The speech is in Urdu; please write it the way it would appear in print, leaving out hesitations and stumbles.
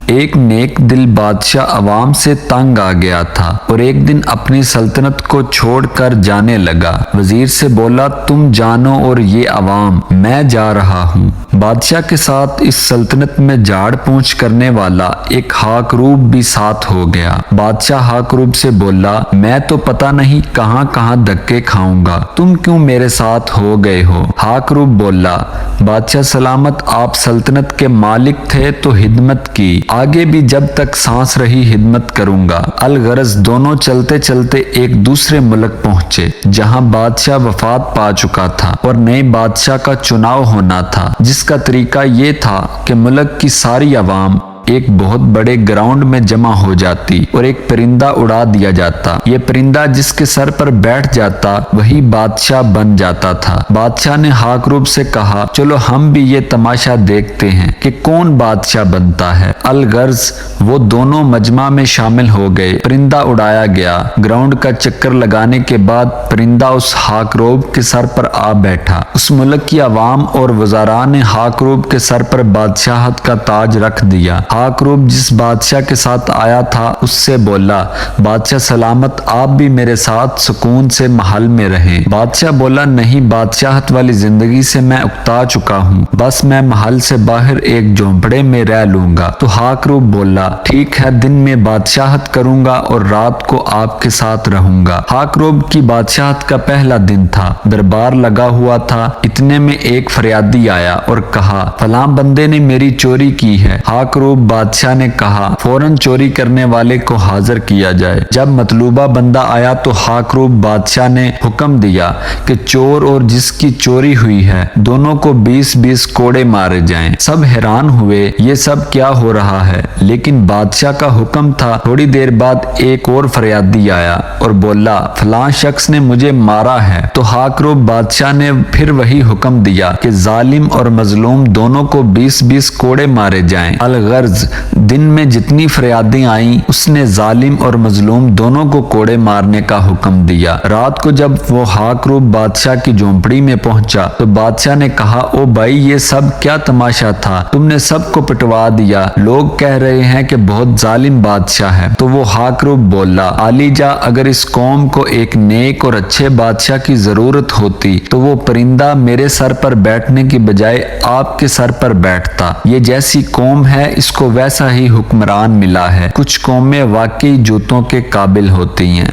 ایک نیک دل بادشاہ عوام سے تنگ آ گیا تھا اور ایک دن اپنی سلطنت کو چھوڑ کر جانے لگا۔ وزیر سے بولا، تم جانو اور یہ عوام، میں جا رہا ہوں۔ بادشاہ کے ساتھ اس سلطنت میں جھاڑ پونچھ کرنے والا ایک ہاکروب بھی ساتھ ہو گیا۔ بادشاہ ہاکروب سے بولا، میں تو پتہ نہیں کہاں کہاں دھکے کھاؤں گا، تم کیوں میرے ساتھ ہو گئے ہو؟ ہاکروب بولا، بادشاہ سلامت، آپ سلطنت کے مالک تھے تو خدمت کی، آگے بھی جب تک سانس رہی خدمت کروں گا۔ الغرض دونوں چلتے چلتے ایک دوسرے ملک پہنچے جہاں بادشاہ وفات پا چکا تھا اور نئے بادشاہ کا چناؤ ہونا تھا، جس کا طریقہ یہ تھا کہ ملک کی ساری عوام ایک بہت بڑے گراؤنڈ میں جمع ہو جاتی اور ایک پرندہ اڑا دیا جاتا۔ یہ پرندہ جس کے سر پر بیٹھ جاتا وہی بادشاہ بن جاتا تھا۔ بادشاہ نے ہاکروب سے کہا، چلو ہم بھی یہ تماشا دیکھتے ہیں کہ کون بادشاہ بنتا ہے۔ الغرض وہ دونوں مجمع میں شامل ہو گئے، پرندہ اڑایا گیا۔ گراؤنڈ کا چکر لگانے کے بعد پرندہ اس ہاکروب کے سر پر آ بیٹھا۔ اس ملک کی عوام اور وزراء نے ہاکروب کے سر پر بادشاہت کا تاج رکھ دیا۔ ہاکروب جس بادشاہ کے ساتھ آیا تھا اس سے بولا، بادشاہ سلامت، آپ بھی میرے ساتھ سکون سے محل میں رہیں۔ بادشاہ بولا، نہیں، بادشاہت والی زندگی سے میں اکتا چکا ہوں، بس میں محل سے باہر ایک جھونپڑے میں رہ لوں گا۔ تو ہاکروب بولا، ٹھیک ہے، دن میں بادشاہت کروں گا اور رات کو آپ کے ساتھ رہوں گا۔ ہاکروب کی بادشاہت کا پہلا دن تھا، دربار لگا ہوا تھا۔ اتنے میں ایک فریادی آیا اور کہا، فلاں بندے نے میری چوری کی ہے۔ ہاکروب بادشاہ نے کہا، فوراً چوری کرنے والے کو حاضر کیا جائے۔ جب مطلوبہ بندہ آیا تو ہاکروب بادشاہ نے حکم دیا کہ چور اور جس کی چوری ہوئی ہے دونوں کو 20 کوڑے مارے جائیں۔ سب حیران ہوئے، یہ سب کیا ہو رہا ہے؟ لیکن بادشاہ کا حکم تھا۔ تھوڑی دیر بعد ایک اور فریادی آیا اور بولا، فلاں شخص نے مجھے مارا ہے۔ تو ہاکروب بادشاہ نے پھر وہی حکم دیا کہ ظالم اور مظلوم دونوں کو 20 کوڑے مارے جائیں۔ الغرض دن میں جتنی فریادیں آئیں اس نے ظالم اور مظلوم دونوں کو کوڑے مارنے کا حکم دیا۔ رات کو جب وہ ہاکروب بادشاہ کی جھونپڑی میں پہنچا تو بادشاہ نے کہا، او بھائی، یہ سب کیا تماشا تھا؟ تم نے سب کو پٹوا دیا، لوگ کہہ رہے ہیں کہ بہت ظالم بادشاہ ہے۔ تو وہ ہاکروب بولا، عالی جاں، اگر اس قوم کو ایک نیک اور اچھے بادشاہ کی ضرورت ہوتی تو وہ پرندہ میرے سر پر بیٹھنے کی بجائے آپ کے سر پر بیٹھتا۔ یہ جیسی قوم ہے اس کو ویسا ہی حکمران ملا ہے۔ کچھ قومیں واقعی جوتوں کے قابل ہوتی ہیں۔